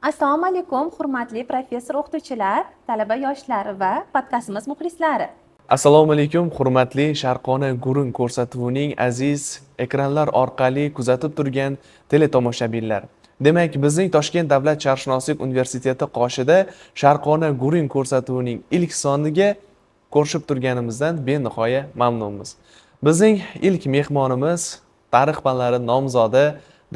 Assalomu alaykum, hurmatli professor o'qituvchilar, talaba yoshlar va podkastimiz muxlislari. Assalomu alaykum, hurmatli Sharqona Gurung ko'rsatuvining aziz ekranlar orqali kuzatib turgan teletomoshabinlar. Demak, bizning Toshkent davlat sharqshunoslik universiteti qoshida Sharqona Gurung ko'rsatuvining ilk soniga ko'rishib turganimizdan benihoya mamnunmiz. Bizning ilk mehmonimiz tarix fanlari nomzodi,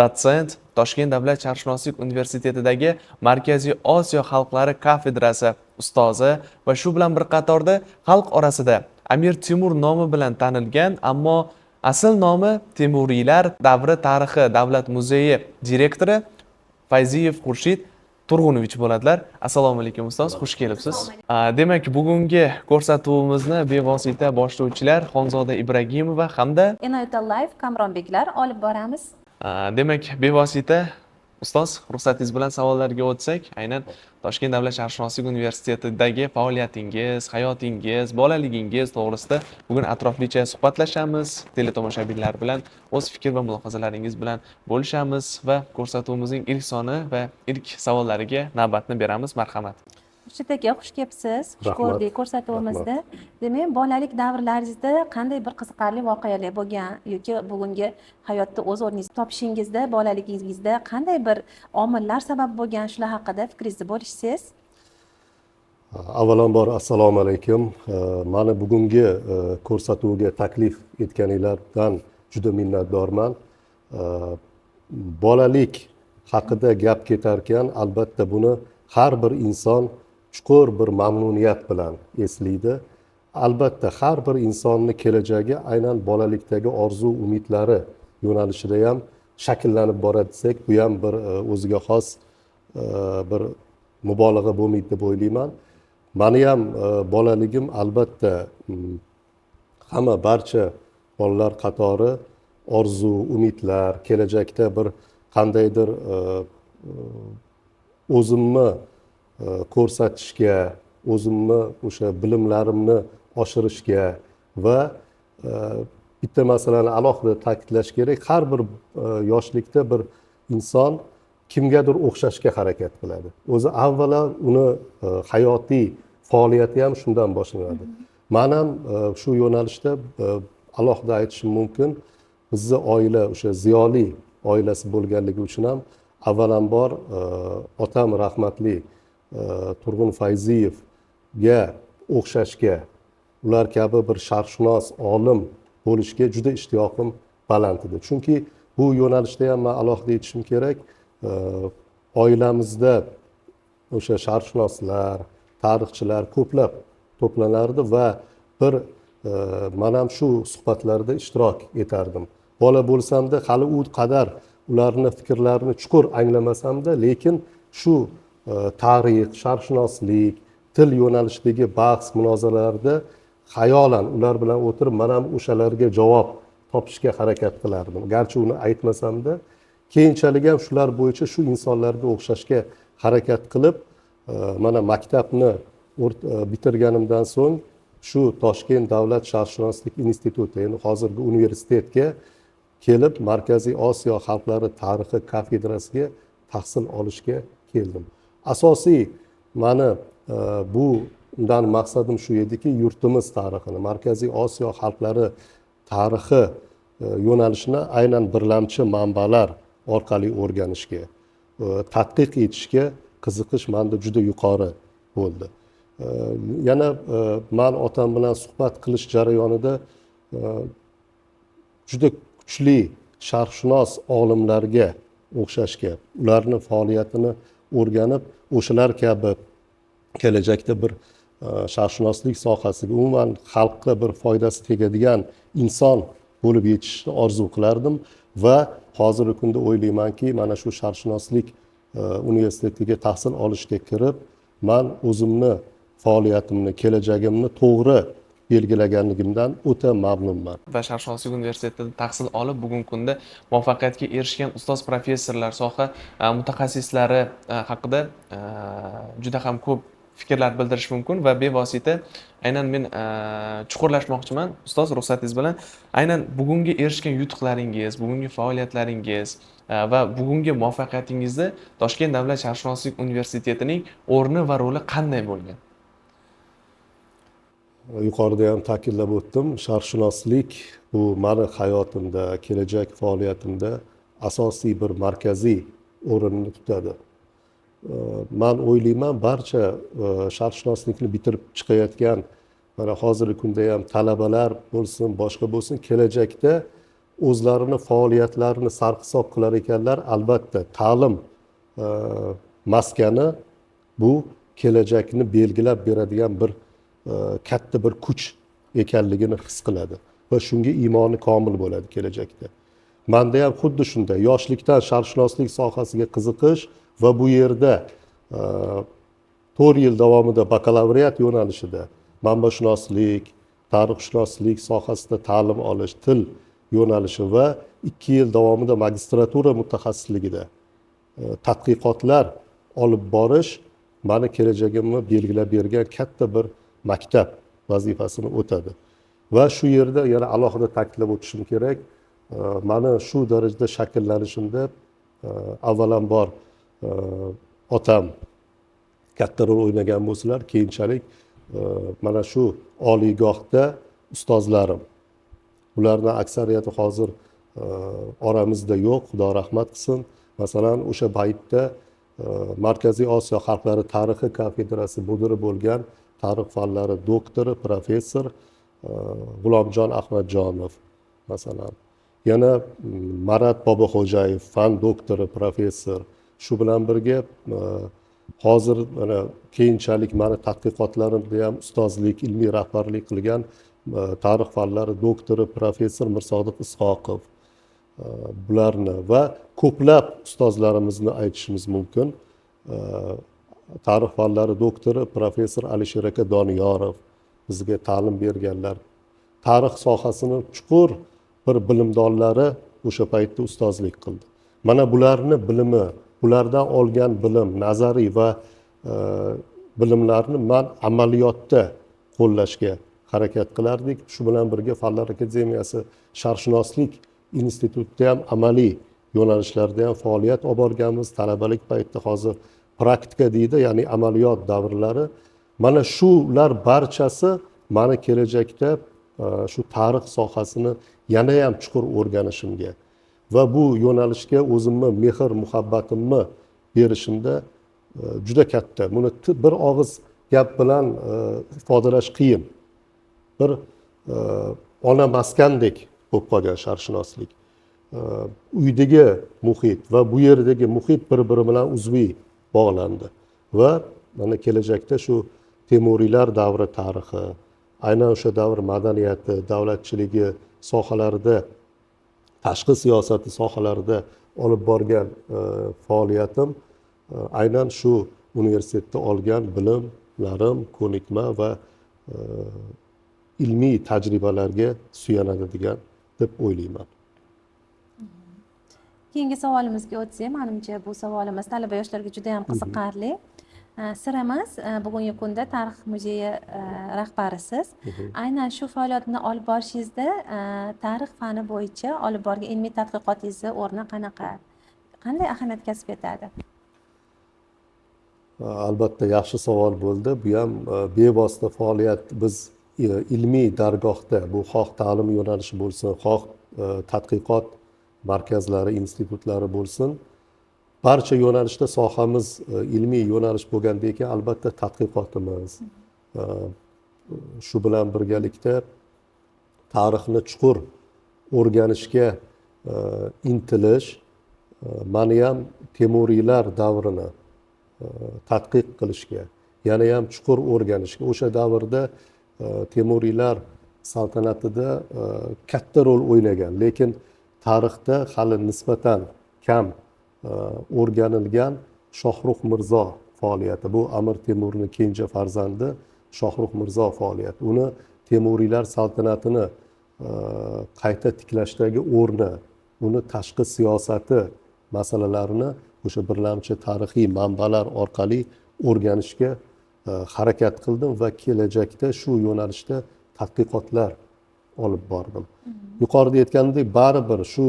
dotsent, Toshkent davlat sharqshunoslik universitetidagi Markaziy Osiyo xalqlari kafedrasi ustozi va shu bilan bir qatorda xalq orasida Amir Temur nomi bilan tanilgan, ammo asl nomi Temuriylar davri tarixi davlat muzeyi direktori Fayziyev Xurshid Turg'unovich bo'ladilar. Assalomu alaykum ustoz, xush kelibsiz. Demak, bugungi ko'rsatuvimizni bevosita boshlovchilar Xonzoda Ibragimova hamda Inoyatullayev Kamronbeklar olib boramiz. Demak, bevosita ustoz, ruxsatingiz bilan savollarga o'tsak, aynan Toshkent davlat sharqshunoslik universitetidagi faoliyatingiz, hayotingiz, bolaligingiz to'g'risida bugun atroflicha suhbatlashamiz. Teletomoshabinlar bilan o'z fikr va mulohazalaringiz bilan bo'lishamiz va ko'rsatuvimizning ilk soni va ilk savollariga navbatni beramiz. Marhamat. Xurshid aka, xush kelibsiz. Xush ko'rdik ko'rsatuvimizda. Demak, bolalik davrlaringizda qanday bir qiziqarli voqealar bo'lgan yoki bugungi hayotda o'z o'rningizni topishingizda, bolaligingizda qanday bir omillar sabab bo'lgan, shular haqida fikringizni bo'lishsangiz? Avvalambor assalomu alaykum. Mani bugungi ko'rsatuvga taklif etganinglardan juda minnatdorman. Bolalik haqida gap ketarkan, albatta buni har bir inson chuqur bir mamnuniyat bilan eslaydi. Albatta har bir insonni kelajagi aynan bolalikdagi orzu umidlari yo'nalishida ham shakllanib boradi desak, bu ham bir o'ziga xos bir mubolag'a bo'lmaydi deb o'ylayman. Mani ham bolaligim albatta hamma barcha bolalar qatori orzu, umidlar, kelajakda bir qandaydir o'zimni ko'rsatishga, o'zimni o'sha bilimlarimni oshirishga va bitta masalani alohida ta'kidlash kerak, har bir yoshlikda bir inson kimgadir o'xshashga harakat qiladi. O'zi avvalo uni hayotiy faoliyati ham shundan boshlanadi. Men ham shu yo'nalishda alohida aytishim mumkin. Bizni oila o'sha ziyoli oilasi bo'lganligi uchun ham avvalambor otam rahmatli Turg'un Fayziyevga o'xshashga, ular kabi bir sharqshunos olim bo'lishga juda ishtiyoqim baland edi. Chunki bu yo'nalishda ham men alohida aytishim kerak, oilamizda o'sha sharqshunoslar, tarixchilar ko'plab to'planardi va bir men ham shu suhbatlarda ishtirok etardim. Bola bo'lsamda hali u qadar ularni fikrlarini chuqur anglamasamda, lekin shu tarix, sharqshunoslik, til yo'nalishidagi bahs munozaralarda xayolan ular bilan o'tirib men ham o'shalarga javob topishga harakat qilardim. Garchi uni aytmasamda, keyinchalik ham shular bo'yicha shu insonlarga o'xshashga harakat qilib, mana maktabni bitirganimdan so'ng shu Toshkent davlat sharqshunoslik instituti, ya'ni hozirgi universitetga kelib Markaziy Osiyo xalqlari tarixi kafedrasiga tahsil olishga keldim. Asosiy mani bundan maqsadim shu ediki, yurtimiz tarixini, Markaziy Osiyo xalqlari tarixi yo'nalishini aynan birlamchi manbalar orqali o'rganishga, tadqiq etishga qiziqish menda juda yuqori bo'ldi. Yana men otam bilan suhbat qilish jarayonida juda kuchli sharqshunos olimlarga o'xshashga, ularni faoliyatini o'rganib, o'shalar kabi kelajakda bir sharqshunoslik sohasiga, umuman xalqqa bir foydasi tegadigan inson bo'lib yetishishni orzu qilardim va hozirgi kunda o'ylaymanki, mana shu sharqshunoslik universitetiga tahsil olishga kirib, men o'zimni faoliyatimni, kelajagimni to'g'ri belgilaganligimdan o'ta mamnunman. Va Sharqshunoslik universitetida tahsil olib, bugungi kunda muvaffaqiyatga erishgan ustoz professorlar, soha mutaxassislari haqida juda ham ko'p fikrlar bildirish mumkin va bevosita aynan men chuqurlashmoqchiman. Ustoz, ruxsatingiz bilan aynan bugungi erishgan yutuqlaringiz, bugungi faoliyatlaringiz va bugungi muvaffaqiyatingizda Toshkent davlat sharqshunoslik universitetining o'rni va roli qanday bo'lgan? Yuqorida ham ta'kidlab o'tdim, sharqshunoslik bu mani hayotimda, kelajak faoliyatimda asosiy bir markaziy o'rinni tutadi. Man o'ylayman, barcha sharqshunoslikni bitirib chiqayotgan mana hozirgi kunda ham talabalar bo'lsin, boshqa bo'lsin, kelajakda o'zlarini faoliyatlarini sarhisob qilar ekanlar. Albatta, ta'lim maskani bu kelajakni belgilab beradigan bir katta bir kuch ekanligini his qiladi va shunga iymoni komil bo'ladi kelajakda. Menda ham xuddi shunday yoshlikdan sharqshunoslik sohasiga qiziqish va bu yerda 4 yil davomida bakalavriat yo'nalishida manbashunoslik, tarixshunoslik sohasida ta'lim olish, til yo'nalishi va 2 yil davomida magistratura mutaxassisligida tadqiqotlar olib borish mani kelajagimni belgilab bergan katta bir maktab vazifasini o'tadi. Va shu yerda yana alohida ta'kidlab o'tishim kerak, mani shu darajada shakllanishimda avvalambor otam katta rol o'ynagan bo'lsalar, keyinchalik mana shu oliygohda ustozlarim, ularning aksariyati hozir oramizda yo'q, Xudo rahmat qilsin. Masalan, o'sha paytda Markaziy Osiyo xalqlari tarixi kafedrasi mudiri bo'lgan tarix fanlari doktori, professor G'ulomjon Ahmadjonov masalan. Yana Marat Boboxo'jayev, fan doktori, professor. Shu bilan birga hozir mana keyinchalik mani tadqiqotlarimda ham ustozlik, ilmiy rahbarlik qilgan tarix fanlari doktori, professor Mirsodiq Ishoqov bularni va ko'plab ustozlarimizni aytishimiz mumkin. Tarix fanlari doktori, professor Alisher aka Doniyorov bizga ta'lim berganlar. Tarix sohasini chuqur bir bilimdonlari o'sha paytda ustozlik qildi. Mana bularni bilimi, ulardan olgan bilim, nazariy va bilimlarni men amaliyotda qo'llashga harakat qilardik. Shu bilan birga Fanlar akademiyasi sharqshunoslik institutida ham amaliy yo'nalishlarda ham faoliyat olib borganmiz. Talabalik paytda hozir praktika deydi, ya'ni amaliyot davrlari. Mana shular barchasi mani kelajakda shu tarix sohasini yana ham chuqur o'rganishimga va bu yo'nalishga o'zimni mehr muhabbatimni berishimda juda katta. Buni bir og'iz gap bilan ifodalash qiyin. Bir ona maskandek bo'lib qolgan sharqshunoslik. Uydagi muhit va bu yerdagi muhit bir-biri bilan uzviy bog'landi va mana kelajakda shu Temuriylar davri tarixi, aynan o'sha davr madaniyati, davlatchiligi sohalarida, tashqi siyosati sohalarida olib borgan faoliyatim aynan shu universitetda olgan bilimlarim, ko'nikma va ilmiy tajribalarga suyanadi degan deb o'ylayman. Keyingi savolimizga o'tsak, menimcha bu savolimiz talaba yoshlarga juda ham qiziqarli. Siramiz, bugungi kunda tarix muzeyi rahbarisiz. Aynan shu faoliyatni olib borishingizda tarix fani bo'yicha olib borgan ilmiy tadqiqotingizni o'rni qanaqa? Qanday ahamiyat kasb etadi? Albatta yaxshi savol bo'ldi. Bu ham bevosita faoliyat. Biz ilmiy dargohda, bu xoh ta'lim yo'nalishi bo'lsin, xoh tadqiqot markazlari, institutlari bo'lsin, barcha yo'nalishda sohamiz ilmiy yo'nalish bo'lgandan keyin albatta tadqiqotimiz shu bilan birgalikda tarixni chuqur o'rganishga intilish, mani ham Temuriylar davrini tadqiq qilishga, yana ham chuqur o'rganishga, o'sha davrda Temuriylar saltanatida katta rol o'ynagan, lekin tarixda hali nisbatan kam o'rganilgan Shohrux Mirzo faoliyati. Bu Amir Temurning kenja farzandi Shohrux Mirzo faoliyati. Uni Temuriylar saltanatini qayta tiklashdagi o'rni, uni tashqi siyosati masalalarini o'sha birlamchi tarixiy manbalar orqali o'rganishga harakat qildim va kelajakda shu yo'nalishda tadqiqotlar olib bordim. Yuqorida aytganimdek, baribir shu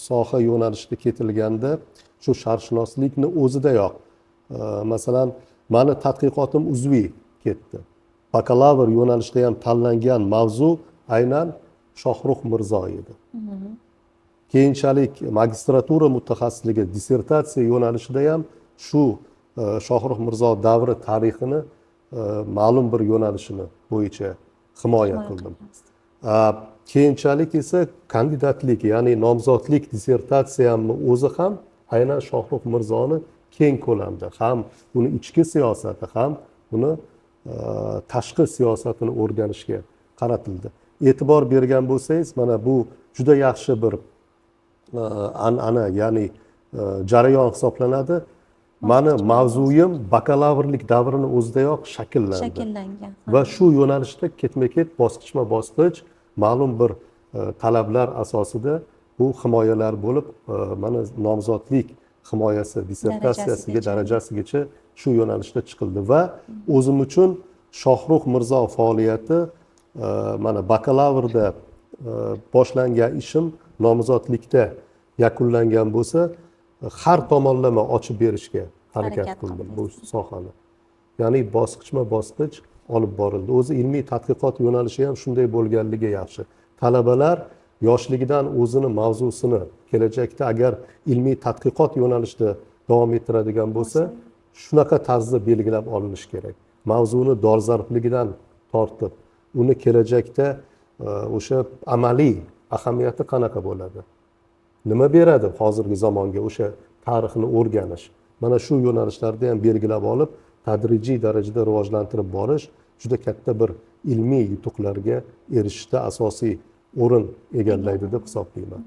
soha yo'nalishida ketilganda shu sharqshunoslikni o'zidayoq masalan mani tadqiqotim uzviy ketdi. Bakalavr yo'nalishida ham tanlangan mavzu aynan Shohrux Mirzo edi. Keyinchalik magistratura mutaxassisligi dissertatsiya yo'nalishida ham shu Shohrux Mirzo davri tarixini ma'lum bir yo'nalishini bo'yicha himoya qildim. Keyinchalik esa kandidatlik, ya'ni nomzodlik dissertatsiyamni o'zi ham aynan Shohrux Mirzoni keng ko'lamda ham uni ichki siyosati ham uni tashqi siyosatini o'rganishga qaratildi. E'tibor bergan bo'lsangiz, mana bu juda yaxshi bir an'ana, ya'ni jarayon hisoblanadi. Mani mavzuyim bakalavrlik davrini o'zidayoq shakllangan va shu yo'nalishda ketma-ket bosqichma-bosqich ma'lum bir talablar asosida bu himoyalar bo'lib, mana nomzodlik himoyasi dissertatsiyasiga darajasigacha shu yo'nalishda chiqildi va o'zim uchun Shohrux Mirzo faoliyati mana bakalavrda boshlangan ishim nomzodlikda yakunlangan bo'lsa, har tomonlama ochib berishga harakat qildim bu sohani. Ya'ni bosqichma-bosqich olib borildi. O'zi ilmiy tadqiqot yo'nalishi ham shunday bo'lganligi yaxshi. Talabalar yoshligidan o'zini mavzusini kelajakda agar ilmiy tadqiqot yo'nalishida davom ettiradigan bo'lsa, shunaqa tarzda belgilab olinishi kerak. Mavzuni dolzarbligidan tortib, uni kelajakda o'sha amaliy ahamiyati qanaqa bo'ladi? Nima beradi hozirgi zamonga o'sha tarixni o'rganish? Mana shu yo'nalishlarda ham belgilab olib, tadrijiy darajada rivojlantirib borish juda katta bir ilmiy yutuqlarga erishishda asosiy o'rin egallaydi deb hisoblayman.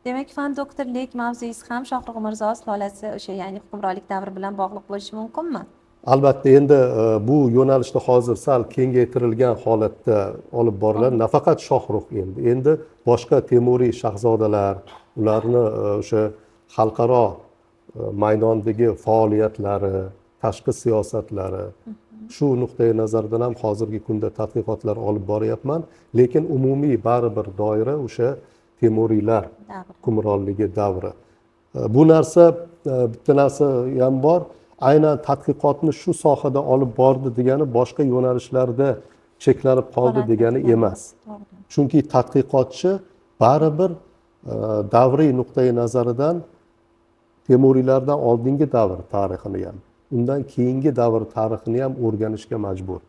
Demak, fan doktorlik mavzuyingiz ham Shohrux Mirzo sulolasi o'sha ya'ni hukmronlik davri bilan bog'liq bo'lishi mumkinmi? Albatta, endi bu yo'nalishda hozir sal kengaytirilgan holatda olib boriladi. Nafaqat Shohrux endi boshqa Temuriy shahzodalar, ularni o'sha xalqaro maydondagi faoliyatlari, tashqi siyosatlari, shu nuqtai nazardan ham hozirgi kunda tadqiqotlar olib boryapman, lekin umumiy baribir doira o'sha Temuriylar hukmronligi davri. Bu narsa, bitta narsa ham bor, aynan tadqiqotni shu sohada olib bordi degani boshqa yo'nalishlarda cheklanib qoldi degani emas. Chunki tadqiqotchi baribir davriy nuqtai nazaridan Temuriylardan oldingi davr tarixini ham, undan keyingi davr tarixini ham o'rganishga majbur.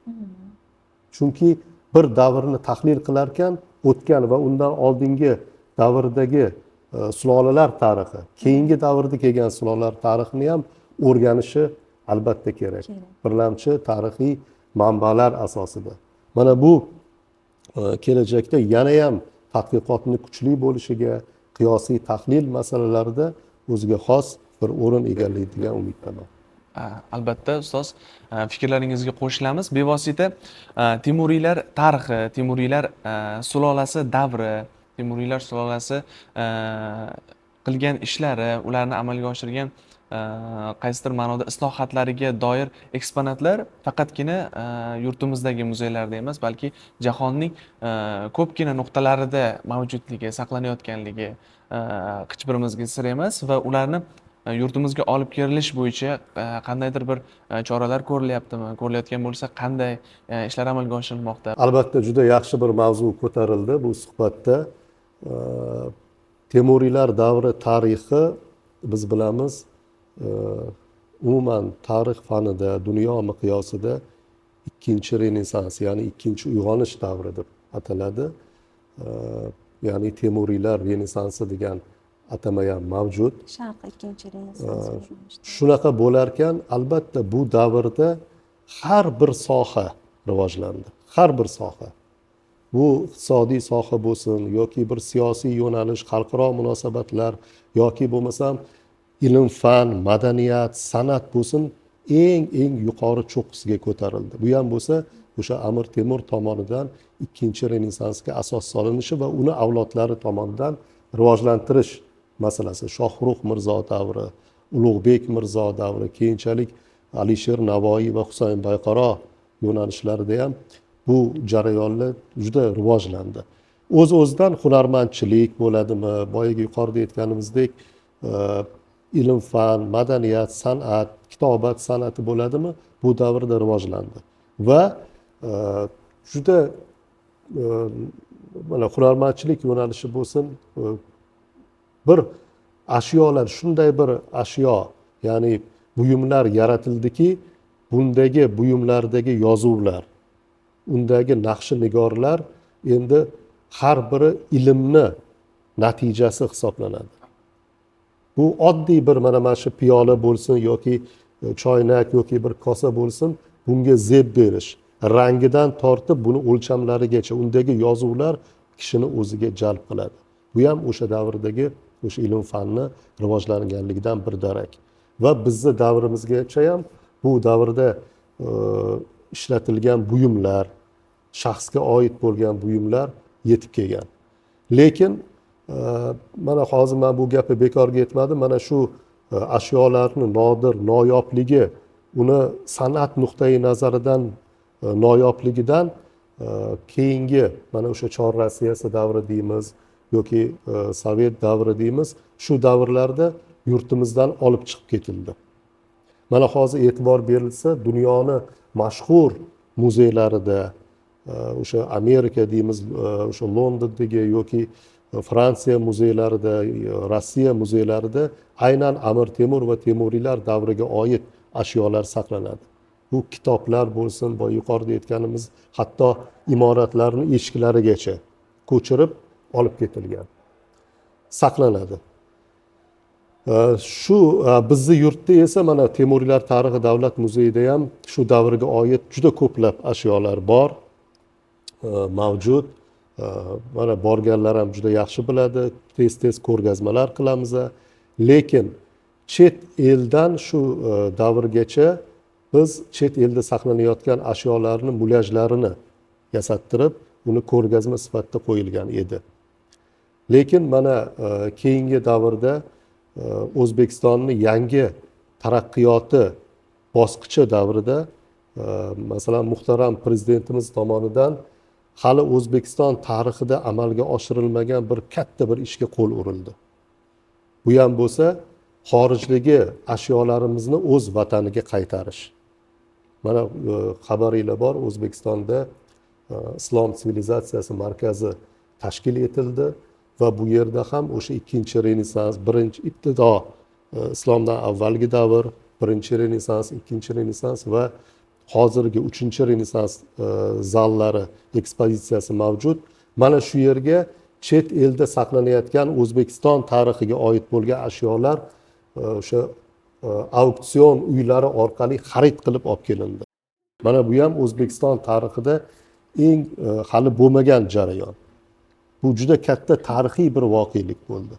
Chunki bir davrni tahlil qilarkan, o'tgan va undan oldingi davrdagi sulolalar tarixi, keyingi davrda kelgan sulolalar tarixini ham o'rganishi albatta kerak. Birlamchi tarixiy manbalar asosida. Mana bu kelajakda yana ham tadqiqotni kuchli bo'lishiga, qiyosiy tahlil masalalarida o'ziga xos bir o'rin egallaydigan umiddaman. Albatta ustoz, fikrlaringizga qo'shilamiz. Bevosita Temuriylar tarixi, Temuriylar sulolasi davri, Temuriylar sulolasi qilgan ishlari, ularni amalga oshirgan qaysidir ma'noda islohotlariga doir eksponatlar faqatgina yurtimizdagi muzeylarda emas, balki jahonning ko'pgina nuqtalarida mavjudligi, saqlanayotganligi qichbirimizga sir emas va ularni yurtimizga olib kelilish bo'yicha qandaydir bir choralar ko'rilyaptimi? Ko'rilayotgan bo'lsa, qanday ishlar amalga oshirilmoqda? Albatta, juda yaxshi bir mavzu ko'tarildi bu suhbatda. Temuriylar davri tarixi biz bilamiz, umuman tarix fanida, dunyo miqyosida ikkinchi renessans, ya'ni ikkinchi uyg'onish davri deb ataladi. Ya'ni Temuriylar renessansi degan atama ham mavjud. Sharq ikkinchi renessans. Shunaqa bo'larkan, albatta bu davrda har bir soha rivojlandi. Har bir soha. Bu iqtisodiy soha bo'lsin yoki bir siyosiy yo'nalish, xalqaro munosabatlar yoki bo'lmasam ilm, fan, madaniyat, san'at bo'lsin, eng yuqori cho'qqisiga ko'tarildi. Bu ham bo'lsa, o'sha Amir Temur tomonidan ikkinchi renessansga asos solinishi va uni avlodlari tomonidan rivojlantirish masalasi. Shohrux Mirzo davri, Ulug'bek Mirzo davri, keyinchalik Alisher Navoiy va Husayn Bayqaro yo'nalishlarida ham bu jarayonlar juda rivojlandi. O'z-o'zidan hunarmandchilik bo'ladimi, boyagi yuqorida aytganimizdek ilm fan, madaniyat, san'at, kitobat san'ati bo'ladimi, bu davrda rivojlandi. Va juda mana hunarmandchilik yo'nalishi bo'lsin, bir ashyolar, shunday bir ashyo, ya'ni buyumlar yaratildiki, bundagi buyumlardagi yozuvlar, undagi naqshi nigorlar endi har biri ilmni natijasi hisoblanadi. Bu oddiy bir mana shu piyola bo'lsin yoki choynak yoki bir kosa bo'lsin, bunga zeb berish, rangidan tortib buni o'lchamlarigacha undagi yozuvlar kishini o'ziga jalb qiladi. Bu ham o'sha davrdagi o'sha ilm fanni rivojlanganligidan bir darak. Va bizni davrimizgacha ham bu davrda ishlatilgan buyumlar, shaxsga oid bo'lgan buyumlar yetib kelgan. Lekin mana hozir men bu gapni bekorga aytmadim. Mana shu ashyolarni nodir, noyobligi, uni san'at nuqtai nazaridan noyobligidan keyingi mana o'sha Chor Rossiyasi davri deymiz yoki Sovet davri deymiz, shu davrlarda yurtimizdan olib chiqib ketildi. Mana hozir e'tibor berilsa, dunyoni mashhur muzeylarida, o'sha Amerika deymiz, o'sha Londondagi yoki Fransiya muzeylarida, Rossiya muzeylarida aynan Amir Temur va Temuriylar davriga oid ashyolar saqlanadi. Bu kitoblar bo'lsin, boya yuqorida aytganimiz, hatto imoratlarning eshiklarigacha ko'chirib olib ketilgan, saqlanadi. Shu bizni yurtda esa mana Temuriylar tarixi davlat muzeyida ham shu davrga oid juda ko'plab ashyolar bor, mavjud. Mana borganlar ham juda yaxshi biladi, tez-tez ko'rgazmalar qilamiz. Lekin chet eldan shu davrgacha biz chet elda saqlanayotgan ashyolarni mulyajlarini yasattirib, uni ko'rgazma sifatida qo'yilgan edi. Lekin mana keyingi davrda O'zbekistonning yangi taraqqiyoti bosqichi davrida masalan muhtaram prezidentimiz tomonidan hali O'zbekiston tarixida amalga oshirilmagan bir katta bir ishga qo'l urildi. Bu ham bo'lsa, xorijdagi ashyolarimizni o'z vataniga qaytarish. Mana xabaringlar bor, O'zbekistonda Islom sivilizatsiyasi markazi tashkil etildi va bu yerda ham o'sha ikkinchi renessans, birinchi ibtido, islomdan avvalgi davr, birinchi renessans, ikkinchi renessans va hozirgi uchinchi renessans zallari, ekspozitsiyasi mavjud. Mana shu yerga chet elda saqlanayotgan O'zbekiston tarixiga oid bo'lgan ashyolar o'sha auksion uylari orqali xarid qilib olib kelindi. Mana bu ham O'zbekiston tarixida eng hali bo'lmagan jarayon. Bu juda katta tarixiy bir voqelik bo'ldi.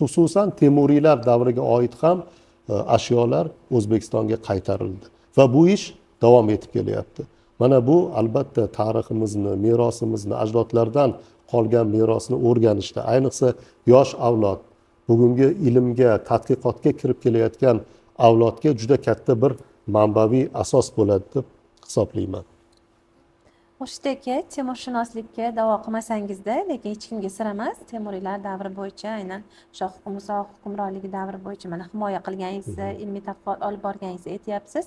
Xususan Temuriylar davriga oid ham ashyolar O'zbekistonga qaytarildi va bu ish davom etib kelyapti. Mana bu albatta tariximizni, merosimizni, ajdodlardan qolgan merosni o'rganishda, ayniqsa yosh avlod, bugungi ilmga, tadqiqotga kirib kelayotgan avlodga juda katta bir manbaviy asos bo'ladi deb hisoblayman. O'shdagi temurshunoslikka da'vo qilmasangizda, lekin hech kimga sir emas, Temuriylar davri bo'yicha, aynan Shoh Muso hukmronligi davri bo'yicha mana himoya qilganingizni, ilmiy tadqiqot olib borganingizni aytyapsiz.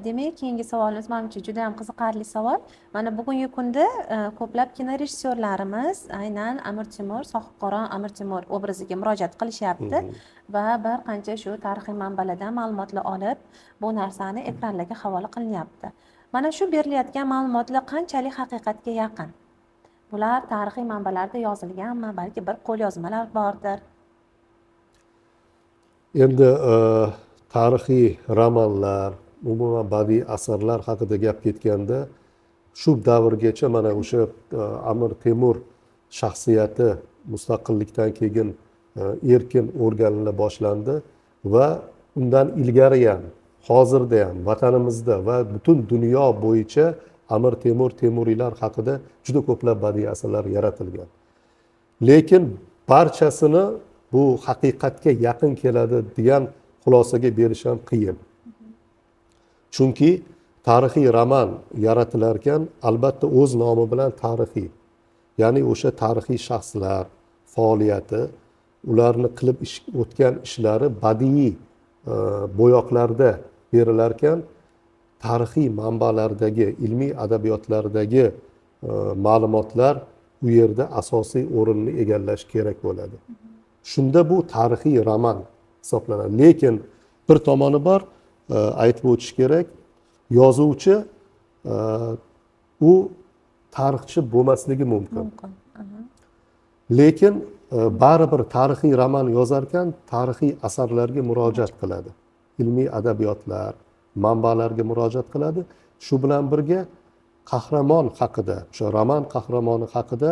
Demak, keyingi savolimiz menimcha juda ham qiziqarli savol. Mana bugungi kunda ko'plab kinorejissyorlarimiz aynan Amir Temur, sohibqiron Amir Temur obraziga murojaat qilishyapti va bir qancha shu tarixiy manbalardan ma'lumotlar olib, bu narsani ekranlarga havola qilinyapti. Mana shu berilayotgan ma'lumotlar qanchalik haqiqatga yaqin? Bular tarixiy manbalarda yozilganmi, balki bir qo'lyozmalar bordir? Endi tarixiy romanlar, umuman badiiy asarlar haqida gap ketganda, shu davrgacha mana o'sha Amir Temur shaxsiyati mustaqillikdan keyin erkin o'rganila boshlandi va undan ilgari ham, hozirda ham vatanimizda va butun dunyo bo'yicha Amir Temur, Temuriylar haqida juda ko'plab badiiy asarlar yaratilgan. Lekin barchasini bu haqiqatga yaqin keladi degan xulosaga berish ham qiyin. chunki tarixiy roman yaratilarkan albatta o'z nomi bilan tarixiy, ya'ni o'sha tarixiy shaxslar faoliyati, ularni qilib o'tgan ishlari badiiy bo'yoqlarda berilarkan, tarixiy manbalardagi, ilmiy adabiyotlardagi ma'lumotlar u yerda asosiy o'rinni egallashi kerak bo'ladi. Shunda bu tarixiy roman hisoblanadi. Lekin bir tomoni bor, aytib o'tish kerak, yozuvchi u tarixchi bo'lmasligi mumkin. Lekin baribir tarixiy roman yozarkan tarixiy asarlarga murojaat qiladi. Ilmiy adabiyotlar, manbalarga murojaat qiladi. Shu bilan birga qahramon haqida, o'sha roman qahramoni haqida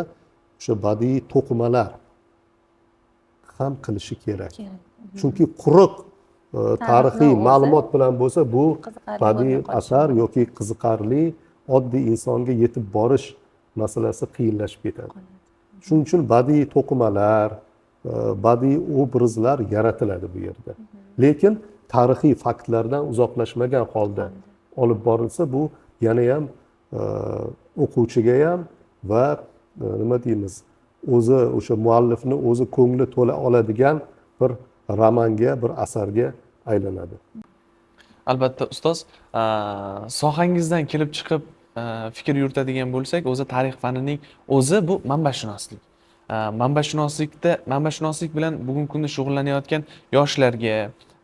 o'sha badiiy to'qimalar ham qilishi kerak. Chunki quruq tarixiy ma'lumot bilan bo'lsa, bu badiiy asar yoki qiziqarli oddiy insonga yetib borish masalasi qiyinlashib ketadi. Shuning uchun badiiy to'qimalar, badiiy obrazlar yaratiladi bu yerda. Lekin tarixiy faktlardan uzoqlashmagan holda olib borilsa, bu yana ham o'quvchiga ham va nima deymiz, o'zi o'sha muallifni o'zi ko'ngli to'la oladigan bir romanga, bir asarga aylanadi. Albatta ustoz, sohangizdan kelib chiqib fikr yuritadigan bo'lsak, o'zi tarix fanining o'zi bu manbashunoslik. Manbashunoslik bilan bugungi kunda shug'ullanayotgan yoshlarga,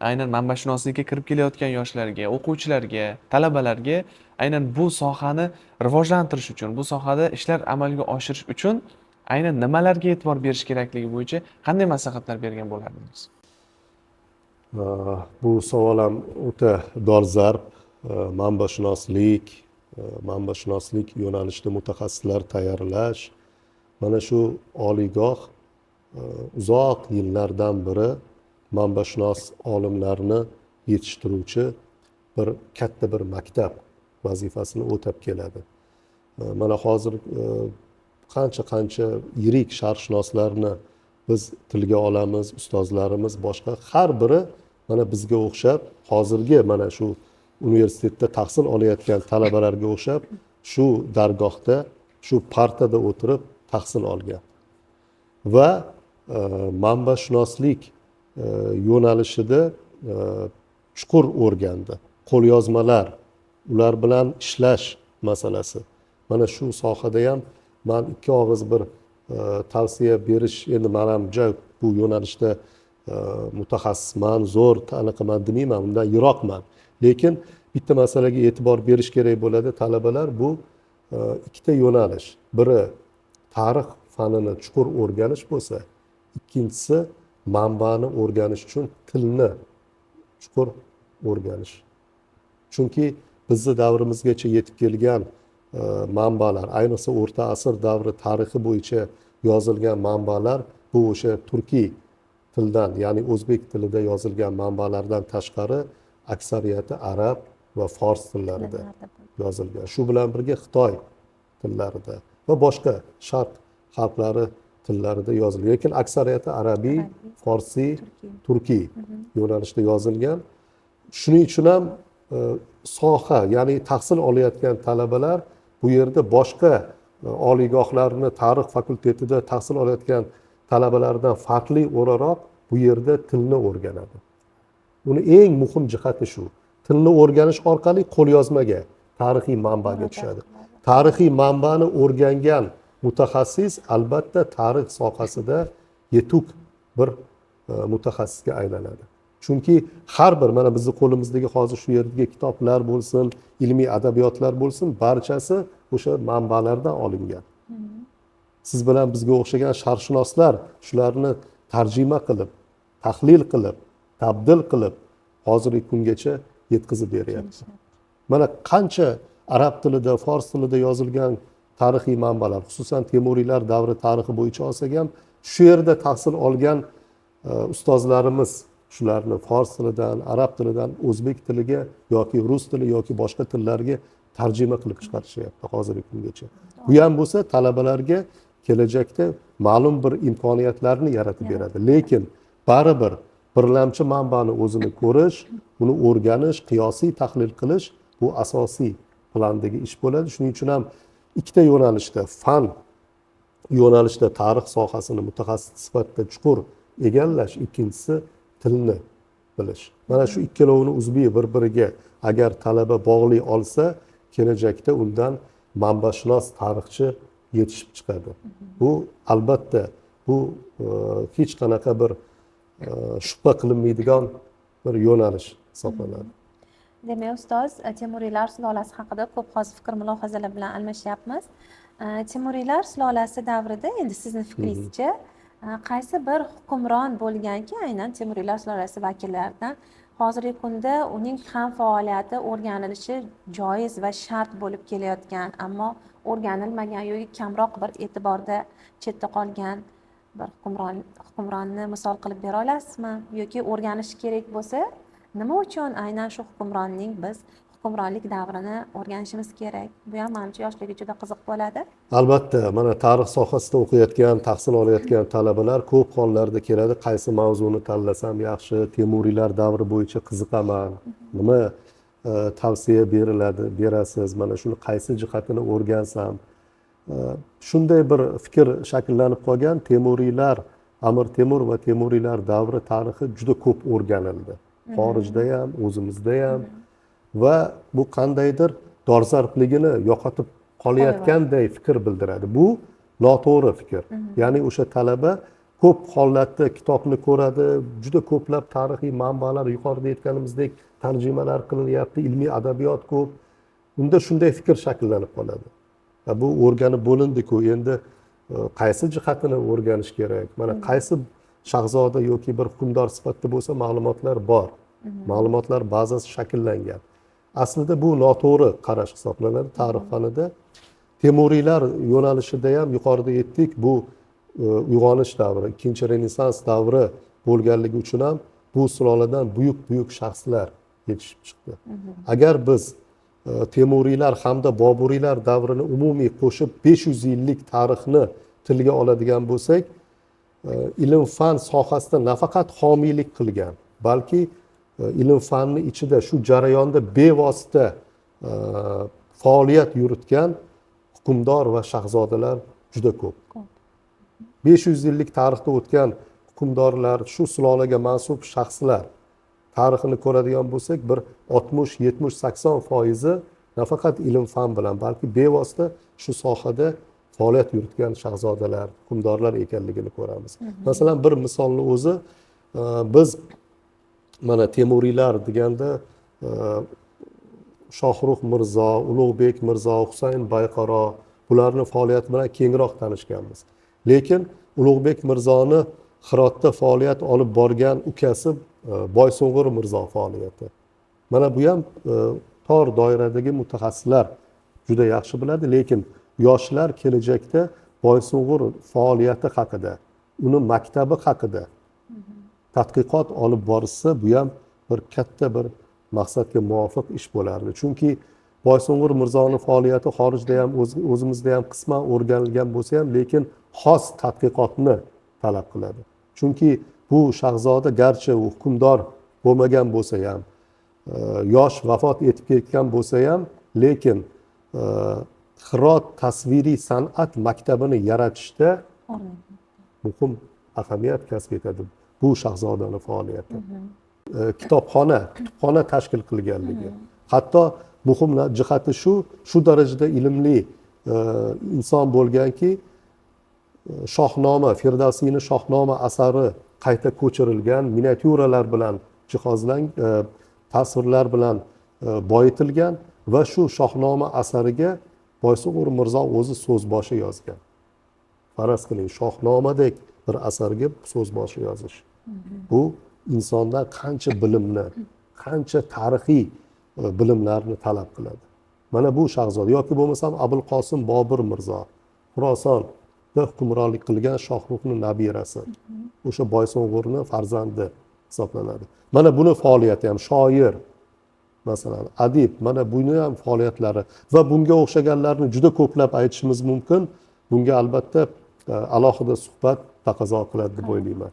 aynan manbashunoslikka kirib kelayotgan yoshlarga, o'quvchilarga, talabalarga aynan bu sohani rivojlantirish uchun, bu sohada ishlar amalga oshirish uchun aynan nimalarga e'tibor berish kerakligi bo'yicha qanday maslahatlar bergan bo'lardingiz? Bu savol ham o'ta dolzarb. Manbashunoslik yo'nalishida mutaxassislar tayyorlash, mana shu oliygoh uzoq yillardan beri manbashunos olimlarni yetishtiruvchi bir katta bir maktab vazifasini o'tab keladi. Mana hozir qancha yirik sharqshunoslarni biz tilga olamiz, ustozlarimiz boshqa har biri mana bizga o'xshab, hozirgi mana shu universitetda tahsil olayotgan talabalarga o'xshab, shu dargohda, shu partada o'tirib tahsil olgan. Va manbashunoslik yo'nalishida chuqur o'rgandi. Qo'lyozmalar, ular bilan ishlash masalasi. Mana shu sohada ham men ikki og'iz bir tavsiya berish, endi men ham bu yo'nalishda mutaxassisman, zo'r aniqaman demayman, undan yiroqman. Lekin bitta masalaga e'tibor berish kerak bo'ladi talabalar, bu ikkita yo'nalish. Biri tarix fanini chuqur o'rganish bo'lsa, ikkinchisi manbani o'rganish uchun tilni chuqur o'rganish. Chunki bizni davrimizgacha yetib kelgan manbalar, ayniqsa o'rta asr davri tarixi bo'yicha yozilgan manbalar bu o'sha turkiy tildan, ya'ni o'zbek tilida yozilgan manbalardan tashqari aksariyati arab va fors tillarida yozilgan. Shu bilan birga Xitoy tillarida va boshqa sharq xalqlari tillarida yozilgan. Lekin aksariyati arabiy, forsiy, turkiy yo'nalishda yozilgan. Shuning uchun ham soha, ya'ni tahsil olayotgan talabalar bu yerda boshqa oliygohlarni tarix fakultetida tahsil olayotgan talabalardan farqli o'laroq bu yerda tilni o'rganadi. Uni eng muhim jihati shu. Tilni o'rganish orqali qo'lyozmaga, tarixiy manbaga tushadi. Tarixiy manbani o'rgangan mutaxassis albatta tarix sohasida yetuk bir mutaxassisga aylanadi. Chunki har bir mana bizning qo'limizdagi hozir shu yerdagi kitoblar bo'lsin, ilmiy adabiyotlar bo'lsin, barchasi o'sha manbalardan olingan. Siz bilan bizga o'xshagan sharqshunoslar shularni tarjima qilib, tahlil qilib, tabdil qilib hozirgi kungacha yetkazib beryapti. Mana qancha arab tilida, fors tilida yozilgan tarixiy manbalar, xususan Temuriylar davri tarixi bo'yicha olsak ham, shu yerda tahsil olgan ustozlarimiz shularni fors tilidan, arab tilidan o'zbek tiliga yoki rus tili yoki boshqa tillarga tarjima qilib chiqarishyapti hozirgi kungacha. Bu ham bo'lsa talabalarga kelajakda ma'lum bir imkoniyatlarni yaratib beradi. Lekin baribir birlamchi manbani o'zini ko'rish, uni o'rganish, qiyosiy tahlil qilish bu asosiy plandagi ish bo'ladi. Shuning uchun ham ikkita yo'nalishda, fan yo'nalishda tarix sohasini mutaxassis sifatida chuqur egallash, ikkinchisi tilni bilish. Mana shu ikkalovini uzviy bir-biriga agar talaba bog'lay olsa, kelajakda undan manbashunos tarixchi yetishib chiqadi. Bu albatta bu hech qanaqa bir shubha qilinmaydigan bir yo'nalish hisoblanadi. Demak, ustoz, Temuriylar sulolasi haqida ko'p hozir fikr mulohazalar bilan almashyapmiz. Temuriylar sulolasi davrida endi sizni fikringizcha qaysi bir hukmron bo'lganki, aynan Temuriylar sulolasi vakillaridan hozirgi kunda uning ham faoliyati o'rganilishi joiz va shart bo'lib kelayotgan, ammo o'rganilmagan yoki kamroq bir e'tiborda chetda qolgan bir hukmronni misol qilib bera olasizmi? Yoki o'rganish kerak bo'lsa, nima uchun aynan shu hukmronning biz hukmronlik davrini o'rganishimiz kerak? Bu ham menimcha yoshlarga juda qiziq bo'ladi. Albatta, mana tarix sohasida o'qiyotgan, tahsil olayotgan talabalar ko'p hollarda keladi, qaysi mavzuni tanlasam yaxshi, Temuriylar davri bo'yicha qiziqaman, nima tavsiya berasiz, mana shuni qaysi jihatini o'rgansam. Shunday bir fikr shakllanib qolgan. Temuriylar, Amir Temur va Temuriylar davri tarixi juda ko'p o'rganildi. Xorijda ham, o'zimizda ham va bu qandaydir dolzarbligini yo'qotib qolayotganday fikr bildiradi. Bu noto'g'ri fikr. Ya'ni o'sha talaba ko'p hollarda kitobni ko'radi, juda ko'plab tarixiy manbalar, yuqorida aytganimizdek tarjimalar qilinyapti, ilmiy adabiyot ko'p. Unda shunday fikr shakllanib qoladi. Bu o'rganib bo'lindi-ku, endi qaysi jihatini o'rganish kerak? Mana qaysi shahzoda yoki bir hukmdor sifatida bo'lsa ma'lumotlar bor. Ma'lumotlar bazasi shakllangan. Aslida bu noto'g'ri qarash hisoblanadi tarix fanida. Temuriylar yo'nalishida ham yuqorida aytdik, bu uyg'onish davri, ikkinchi renessans davri bo'lganligi uchun ham bu suloladan buyuk shaxslar yetishib chiqdi. Agar biz Temuriylar hamda Boburiylar davrini umumiy qo'shib 500 yillik tarixni tilga oladigan bo'lsak, ilm fan sohasida nafaqat homiylik qilgan, balki ilm fanni ichida shu jarayonda bevosita faoliyat yuritgan hukmdor va shahzodalar juda ko'p. 500 yillik tarixda o'tgan hukmdorlar, shu sulolaga mansub shaxslar tarixini ko'radigan bo'lsak, bir 60, 70, 80% nafaqat ilm fan bilan, balki bevosita shu sohada faoliyat yuritgan shahzodalar, hukmdorlar ekanligini ko'ramiz. Masalan, bir misolni o'zi biz mana Temuriylar deganda Shohrux Mirzo, Ulug'bek Mirzo, Husayn Bayqaro bularning faoliyati bilan kengroq tanishganmiz. Lekin Ulug'bek Mirzoni Hirotda faoliyat olib borgan ukasi Boysung'ur Mirzo faoliyati. Mana bu ham tor doiradagi mutaxassislar juda yaxshi biladi, lekin yoshlar kelajakda Boysung'ur faoliyati haqida, uni maktabi haqida tadqiqot olib borsa, bu ham bir katta bir maqsadga muvofiq ish bo'lardi. Chunki Boysung'ur Mirzoning faoliyati xorijda ham, o'zimizda ham qisman o'rganilgan bo'lsa ham, lekin xos tadqiqotni talab qiladi. Chunki bu shahzoda garchi hukmdor bo'lmagan bo'lsa ham, yosh vafot etib ketgan bo'lsa ham, lekin Hirot tasviriy san'at maktabini yaratishda muhim ahamiyat kasb etadi bu shahzodaning faoliyati. Kutubxona tashkil qilganligi. Hatto muhim jihati shu darajada ilmli inson bo'lganki, Shohnoma, Firdavsiyning Shohnoma asari qayta ko'chirilgan, miniatyuralar bilan jihozlangan, tasvirlar bilan boyitilgan va shu Shohnoma asariga Boysung'ur Mirzo o'zi so'zboshi yozgan. Faraz qiling, Shohnomadek bir asarga so'zboshi yozish. Bu insondan qancha bilimni, qancha tarixiy bilimlarni talab qiladi. Mana bu shahzoda yoki bo'lmasam Abul Qosim Bobur Mirzo, Xurosonda hukmronlik qilgan Shohruxning nabirasi. O'sha Boysung'urning farzandi hisoblanadi. Mana buni faoliyati ham shoir, masalan, adib, mana buni ham faoliyatlari va bunga o'xshaganlarni juda ko'plab aytishimiz mumkin. Bunga albatta alohida suhbat taqozo qiladi deb o'ylayman.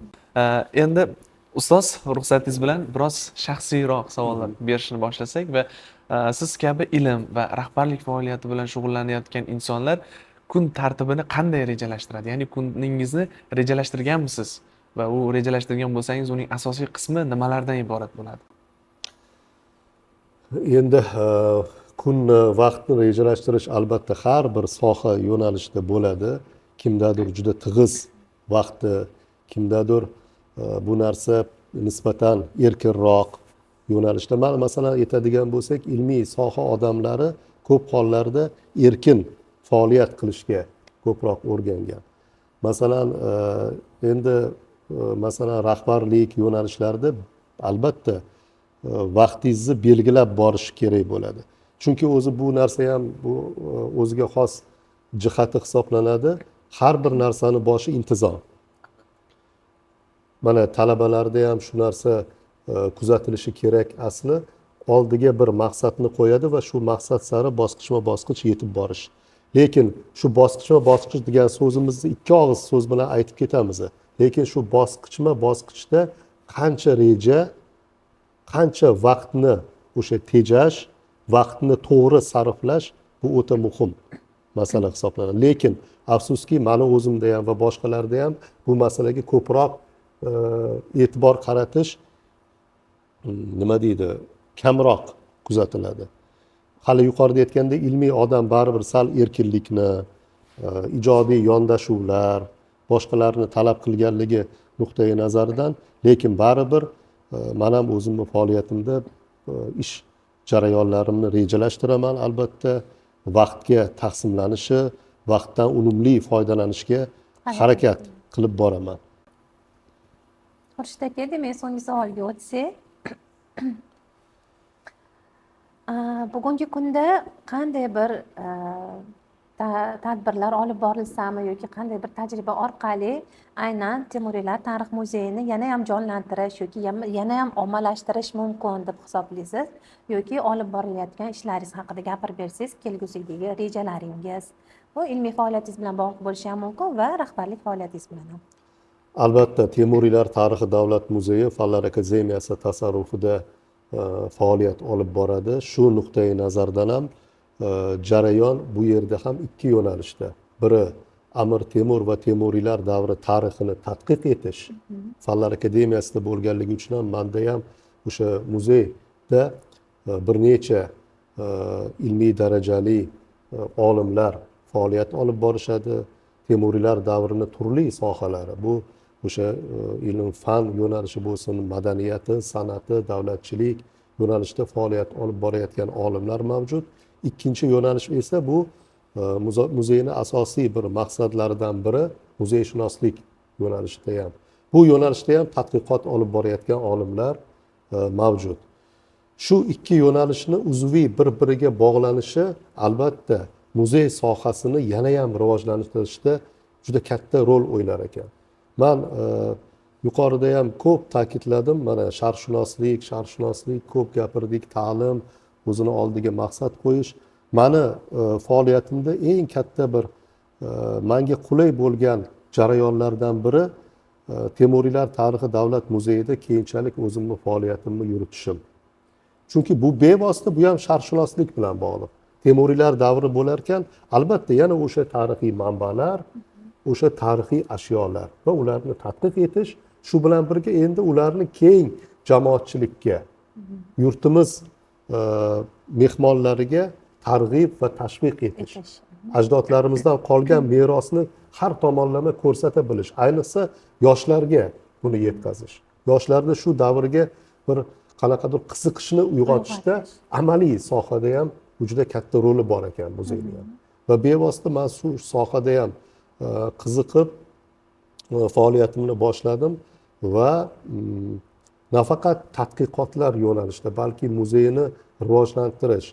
Endi Ustoz, ruxsatingiz bilan biroz shaxsiyroq savollar berishni boshlasak va siz kabi ilm va rahbarlik faoliyati bilan shug'ullanayotgan insonlar kun tartibini qanday rejalashtiradi? Ya'ni kuningizni rejalashtirganmisiz? Va u rejalashtirgan bo'lsangiz, uning asosiy qismi nimalardan iborat bo'ladi? Endi kunni vaqtni rejalashtirish albatta har bir soha yo'nalishida bo'ladi. Kimdadir juda tig'iz vaqti, kimdadir bu narsa nisbatan erkinroq yo'nalishda. Masalan aytadigan bo'lsak, ilmiy soha odamlari ko'p hollarda erkin faoliyat qilishga ko'proq o'rgangan. Masalan, endi masalan rahbarlik yo'nalishlarida albatta vaqtingizni belgilab borish kerak bo'ladi. Chunki o'zi bu narsa ham bu o'ziga xos jihati hisoblanadi. Har bir narsani boshi intizom. Mana talabalarda ham shu narsa kuzatilishi kerak. Asli oldiga bir maqsadni qo'yadi va shu maqsad sari bosqichma-bosqich yetib borish. Lekin shu bosqichma-bosqich degan so'zimizni ikki og'iz so'z bilan aytib ketamiz. Lekin shu bosqichma-bosqichda qancha reja, qancha vaqtni o'sha tejash, vaqtni to'g'ri sarflash bu o'ta muhim masala hisoblanadi. Lekin afsuski meni o'zimda ham va boshqalarda ham bu masalaga ko'proq e'tibor qaratish nima deydi, kamroq kuzatiladi. Hali yuqorida aytgandek, ilmiy odam baribir sal erkinlikni, ijodiy yondashuvlar, boshqalarni talab qilganligi nuqtai nazaridan, lekin baribir men ham o'zimni faoliyatimda ish jarayonlarimni rejalashtiraman, albatta vaqtga taqsimlanishi, vaqtdan unumli foydalanishga harakat qilib boraman. Xurshid aka, demak so'nggi savolga o'tsak, bugungi kunda qanday bir tadbirlar olib borilsami yoki qanday bir tajriba orqali aynan Temuriylar tarix muzeyini yana ham jonlantirish yoki yana ham ommalashtirish mumkin deb hisoblaysiz? Yoki olib borilayotgan ishlaringiz haqida gapirib bersangiz, kelgusidagi rejalaringiz, bu ilmiy faoliyatingiz bilan bog'liq bo'lishi ham mumkin va rahbarlik faoliyatingiz bilan ham. Albatta, Temuriylar tarixi davlat muzeyi Fanlar akademiyasi tasarrufida faoliyat olib boradi. Shu nuqtai nazardan ham jarayon bu yerda ham ikki yo'nalishda. Biri Amir Temur va Temuriylar davri tarixini tadqiq etish. Fanlar akademiyasida bo'lganligi uchun ham menda ham o'sha muzeyda bir necha ilmiy darajali olimlar faoliyat olib borishadi. Temuriylar davrini turli sohalari, bu o'sha ilm fan yo'nalishi bo'lsin, madaniyati, san'ati, davlatchilik yo'nalishida faoliyat olib borayotgan olimlar mavjud. Ikkinchi yo'nalish esa bu muzeyni asosiy bir maqsadlaridan biri muzeyshunoslik yo'nalishida ham. Bu yo'nalishda ham tadqiqot olib borayotgan olimlar mavjud. Shu ikki yo'nalishni uzviy bir-biriga bog'lanishi albatta muzey sohasini yana ham rivojlantirishda juda katta rol o'ynar ekan. Men yuqorida ham ko'p ta'kidladim, mana sharqshunoslik ko'p gapirdik, ta'lim, o'zini oldiga maqsad qo'yish. Meni faoliyatimda eng katta bir menga qulay bo'lgan jarayonlardan biri Temuriylar tarixi davlat muzeyida keyinchalik o'zimni faoliyatimni yuritishim. Chunki bu bevosita bu ham sharqshunoslik bilan bog'liq. Temuriylar davri bo'larkan, albatta yana o'sha tarixiy manbalar, o'sha tarixiy ashyolar va ularni tadqiq etish, shu bilan birga endi ularni keng jamoatchilikka, yurtimiz mehmonlariga targ'ib va tashviq etish. Ajdodlarimizdan qolgan merosni har tomonlama ko'rsata bilish, ayniqsa yoshlarga buni yetkazish. Yoshlarda shu davrga bir qanaqadir qiziqishni uyg'otishda amaliy sohada ham juda katta roli bor ekan muzeyning. Va bevosita men shu sohada ham qiziqib faoliyatimni boshladim va nafaqat tadqiqotlar yo'nalishida, balki muzeyni rivojlantirish,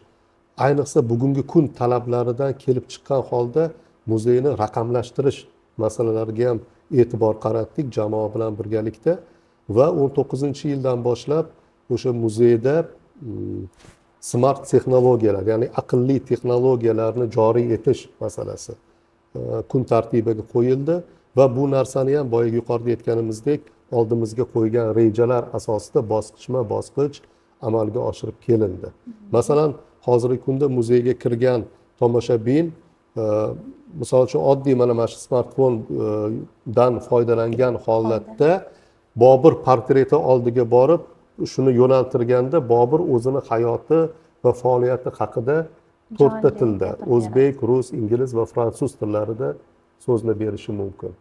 ayniqsa bugungi kun talablaridan kelib chiqqan holda muzeyni raqamlashtirish masalalariga ham e'tibor qaratdik jamoa bilan birgalikda va 19-yildan boshlab o'sha muzeyda smart texnologiyalar, ya'ni aqlli texnologiyalarni joriy etish masalasi kun tartibiga qo'yildi va bu narsani ham boya yuqorida aytganimizdek oldimizga qo'ygan rejalar asosida bosqichma bosqich amalga oshirib kelindi. Masalan, hozirgi kunda muzeyga kirgan tomoshabin misol uchun oddiy mana shu smartfondan foydalangan holatda Bobur portreti oldiga borib shuni yo'naltirganda Bobur o'zini hayoti va faoliyati haqida 4 ta tilda o'zbek, rus, ingliz va fransuz tillarida so'zlab berishi mumkin.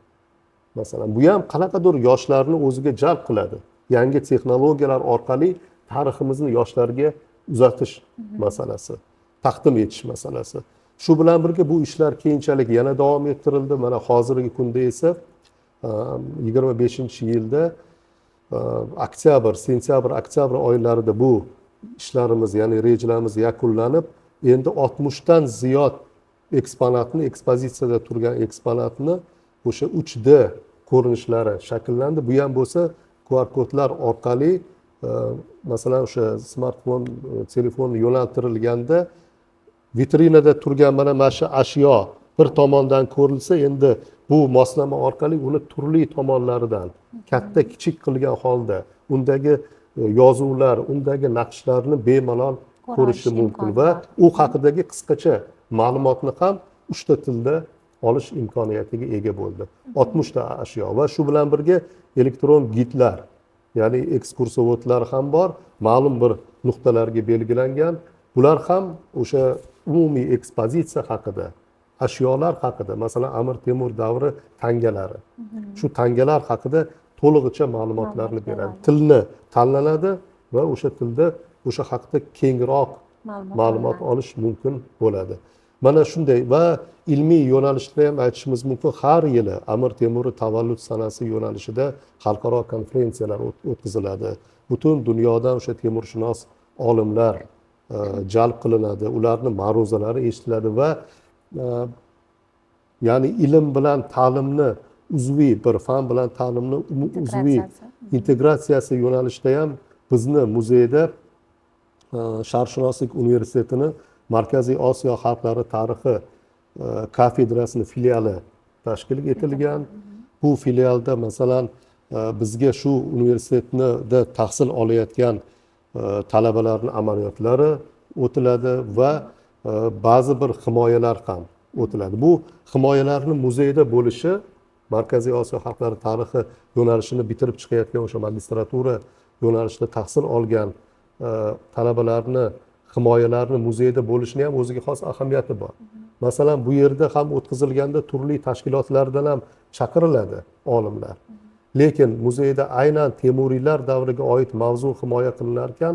Masalan, bu ham qanaqadir yoshlarni o'ziga jalb qiladi. Yangi texnologiyalar orqali tariximizni yoshlarga uzatish masalasi, taqdim etish masalasi. Shu bilan birga bu ishlar keyinchalik yana davom ettirildi. Mana hozirgi kunda esa 25-yilda oktyabr, sentyabr, oktyabr oylarida bu ishlarimiz, ya'ni rejalarimiz yakunlanib, endi 60 dan ziyod eksponatni, ekspozitsiyada turgan eksponatni o'sha 3D ko'rinishlari shakllandi. Bu ham bo'lsa QR kodlar orqali masalan o'sha smartfon, telefon yo'naltirilganda vitrinada turgan mana shu ashyo bir tomondan ko'rilsa, endi bu moslama orqali uni turli tomonlaridan katta kichik qilgan holda undagi yozuvlar, undagi naqshlarni bemalol ko'rishi mumkin va u haqidagi qisqacha ma'lumotni ham 3 ta tilda olish imkoniyatiga ega bo'ldi. 60 ta ashyo va shu bilan birga elektron gidlar, ya'ni ekskursiovodlar ham bor, ma'lum bir nuqtalarga belgilangan. Bular ham o'sha umumiy ekspozitsiya haqida, ashyolar haqida, masalan Amir Temur davri tangalari. Shu tangalar haqida to'lig'icha ma'lumotlarni beradi. Tilni tanlanadi va o'sha tilda o'sha haqida kengroq ma'lumot olish mumkin bo'ladi. Mana shunday va ilmiy yo'nalishda ham aytishimiz mumkin, har yili Amir Temur tavallud sanasi yo'nalishida xalqaro konferensiyalar o'tkaziladi. Butun dunyodan o'sha temurshunos olimlar jalb qilinadi, ularni ma'ruzalari eshitiladi va ya'ni ilm bilan ta'limni uzviy, bir fan bilan ta'limni uzviy integratsiyasi yo'nalishida ham bizni muzeyda Sharqshunoslik universitetini Markaziy Osiyo xalqlari tarixi kafedrasini filiali tashkil etilgan. Bu filialda masalan bizga shu universitetda tahsil olayotgan talabalarning amaliyotlari o'tiladi va ba'zi bir himoyalar ham o'tiladi. Bu himoyalarning muzeyda bo'lishi Markaziy Osiyo xalqlari tarixi yo'nalishini bitirib chiqayotgan o'sha magistratura yo'nalishida tahsil olgan talabalarni himoyalarni muzeyda bo'lishini ham o'ziga xos ahamiyati bor. Masalan, bu yerda ham o'tkazilganda turli tashkilotlardan ham chaqiriladi olimlar. Lekin muzeyda aynan Temuriylar davriga oid mavzu himoya qilinarkan,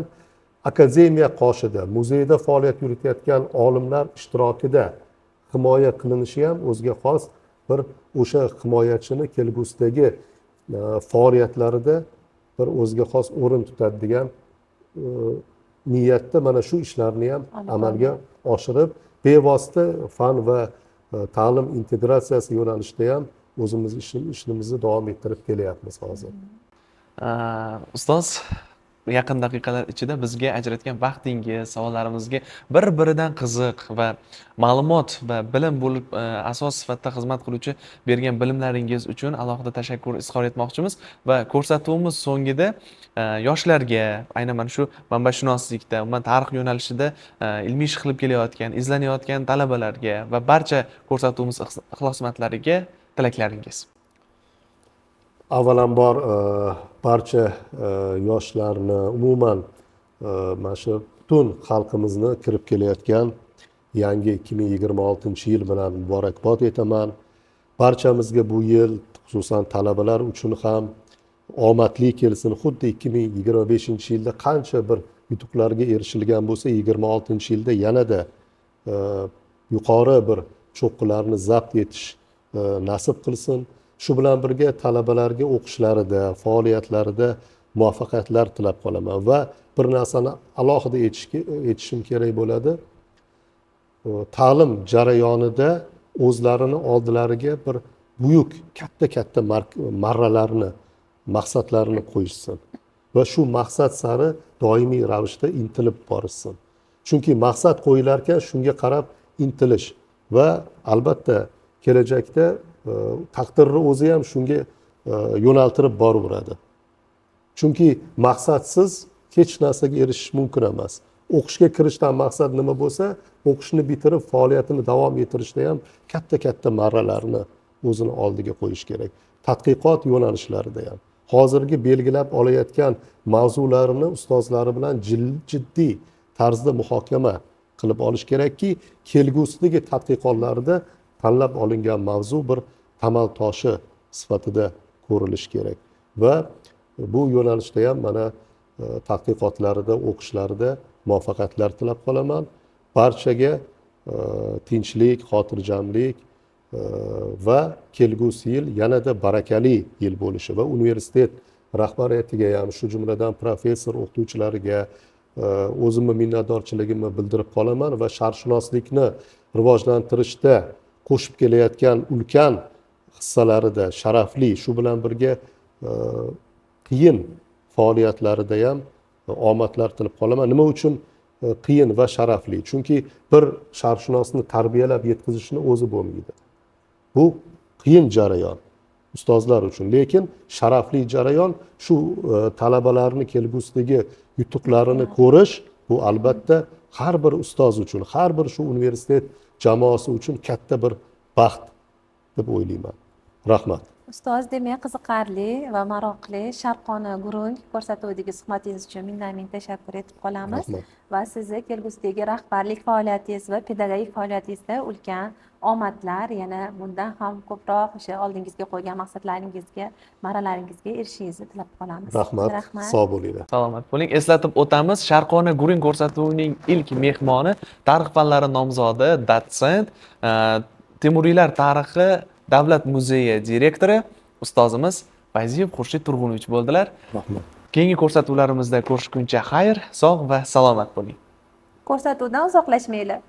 akademiya qoshida muzeyda faoliyat yuritayotgan olimlar ishtirokida himoya qilinishi ham o'ziga xos bir o'sha himoyachini kelgusidagi faoliyatlarida bir o'ziga xos o'rin tutadi degan niyatda mana shu ishlarni ham amalga oshirib, bevosita fan va ta'lim integratsiyasi yo'nalishida ham o'zimiz ishimizni davom ettirib kelyapmiz hozir. Ustoz, yaqin daqiqalar ichida bizga ajratgan vaqtingiz, savollarimizga bir-biridan qiziq va ma'lumot va bilim bo'lib asos sifatida xizmat qiluvchi bergan bilimlaringiz uchun alohida tashakkur izhor etmoqchimiz va ko'rsatuvimiz so'ngida yoshlarga, aynan mana shu manbashunoslikda, umuman tarix yo'nalishida ilmiy ish qilib kelayotgan, izlanayotgan talabalarga va barcha ko'rsatuvimiz ixlosmandlariga tilaklaringiz. Avvalambor barcha yoshlarni, umuman mana shu butun xalqimizni kirib kelayotgan yangi 2026-yil bilan muborakbod etaman. Barchamizga bu yil, xususan talabalar uchun ham omadli kelsin. Xuddi 2025-yilda qancha bir yutuqlarga erishilgan bo'lsa, 26-yilda yanada yuqori bir cho'qqilarni zabt etish nasib qilsin. Shu bilan birga talabalarga o'qishlarida, faoliyatlarida muvaffaqiyatlar tilab qolaman va bir narsani alohida aytishim kerak bo'ladi. Ta'lim jarayonida o'zlarini oldilariga bir buyuk, katta marralarni, maqsadlarni qo'yishsin va shu maqsad sari doimiy ravishda intilib borishsin. Chunki maqsad qo'yilarkan shunga qarab intilish va albatta kelajakda taqdirni o'zi ham shunga yo'naltirib boraveradi. chunki maqsadsiz hech narsaga erishish mumkin emas. O'qishga kirishdan maqsad nima bo'lsa, o'qishni bitirib faoliyatini davom ettirishda ham katta marralarni o'zini oldiga qo'yish kerak. Tadqiqot yo'nalishlarida ham hozirgi belgilab olayotgan mavzularini ustozlari bilan jiddiy tarzda muhokama qilib olish kerakki, kelgusidagi tadqiqotlarda tanlab olingan mavzu bir tamal toshi sifatida ko'rilishi kerak. Va bu yo'nalishda ham mana tadqiqotlarida, o'qishlarida muvaffaqiyatlar tilab qolaman. Barchaga tinchlik, xotirjamlik va kelgusi yil yanada barakali yil bo'lishi va universitet rahbariyatiga ham, shu jumladan professor o'qituvchilariga o'zimni minnatdorchiligimni bildirib qolaman va sharqshunoslikni rivojlantirishda qo'shib kelayotgan ulkan hissalarida sharafli, shu bilan birga qiyin faoliyatlarida ham omadlar tilab qolaman. Nima uchun qiyin va sharafli? Chunki bir sharqshunosni tarbiyalab yetkazishni o'zi bo'lmaydi. Bu qiyin jarayon ustozlar uchun, lekin sharafli jarayon. Shu talabalarni kelgusidagi yutuqlarini ko'rish, bu albatta har bir ustoz uchun, har bir shu universitet jamoasi uchun katta bir baxt deb o'ylayman. Rahmat. Ustoz, demak qiziqarli va maroqli Sharqona gurung ko'rsatuvidagi suhbatingiz uchun ming tashakkur etib qolamiz. Rahmat. Va sizni kelgusidagi rahbarlik faoliyatingiz va pedagogik faoliyatingizda ulkan omadlar, yana bundan ham ko'proq o'sha oldingizga qo'ygan maqsadlaringizga, marralaringizga erishishingizni tilab qolamiz. Rahmat. Sog' bo'linglar. Salomat bo'ling. Eslatib o'tamiz, Sharqona gurung ko'rsatuvining ilk mehmoni tarix fanlari nomzodi, dotsent, Temuriylar tarixi Davlat muzeyi direktori ustozimiz Fayziyev Xurshid Turg'unovich bo'ldilar. Rahmat. Keyingi ko'rsatuvlarimizda ko'rishguncha xayr, sog' va salomat bo'ling. Ko'rsatuvdan uzoqlashmanglar.